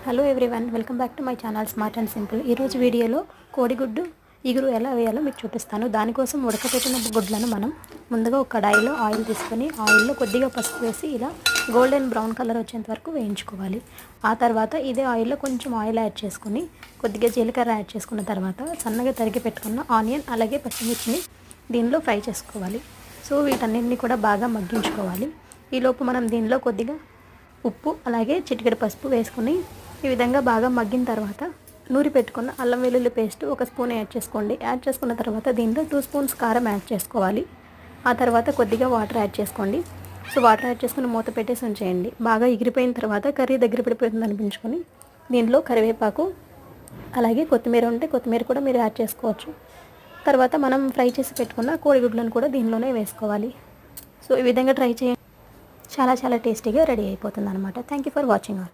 Hello everyone, welcome back to my channel smart and simple. ఈరోజు వీడియోలో కోడిగుడ్డు ఇగురు ఎలా వేయాలో మీకు చూపిస్తాను. దానికోసం ఉడకబెట్టిన గుడ్లను మనం ముందుగా ఒక కడాయిలో ఆయిల్ తీసుకొని ఆయిల్లో కొద్దిగా పసుపు వేసి ఇలా గోల్డెన్ బ్రౌన్ కలర్ వచ్చేంత వరకు వేయించుకోవాలి. ఆ తర్వాత ఇదే ఆయిల్లో కొంచెం ఆయిల్ యాడ్ చేసుకొని కొద్దిగా జీలకర్ర యాడ్ చేసుకున్న తర్వాత సన్నగా తరిగి పెట్టుకున్న ఆనియన్ అలాగే పచ్చిమిర్చిని దీనిలో ఫ్రై చేసుకోవాలి. సో వీటన్నిటిని కూడా బాగా మగ్గించుకోవాలి. ఈలోపు మనం దీనిలో కొద్దిగా ఉప్పు అలాగే చిటికెడు పసుపు వేసుకొని ఈ విధంగా బాగా మగ్గిన తర్వాత నూరి పెట్టుకున్న అల్లం వెల్లుల్లి పేస్ట్ 1 స్పూన్ యాడ్ చేసుకోండి. యాడ్ చేసుకున్న తర్వాత దీంట్లో 2 స్పూన్స్ కారం యాడ్ చేసుకోవాలి. ఆ తర్వాత కొద్దిగా వాటర్ యాడ్ చేసుకోండి. సో వాటర్ యాడ్ చేసుకుని మూత పెట్టేసి ఉంచేయండి. బాగా ఎగిరిపోయిన తర్వాత కర్రీ దగ్గర పడిపోతుంది అనిపించుకొని దీంట్లో కరివేపాకు అలాగే కొత్తిమీర ఉంటే కొత్తిమీర కూడా మీరు యాడ్ చేసుకోవచ్చు. తర్వాత మనం ఫ్రై చేసి పెట్టుకున్న కోడిగుడ్లను కూడా దీనిలోనే వేసుకోవాలి. సో ఈ విధంగా ట్రై చేయండి. చాలా టేస్టీగా రెడీ అయిపోతుంది అనమాట. Thank you for watching all.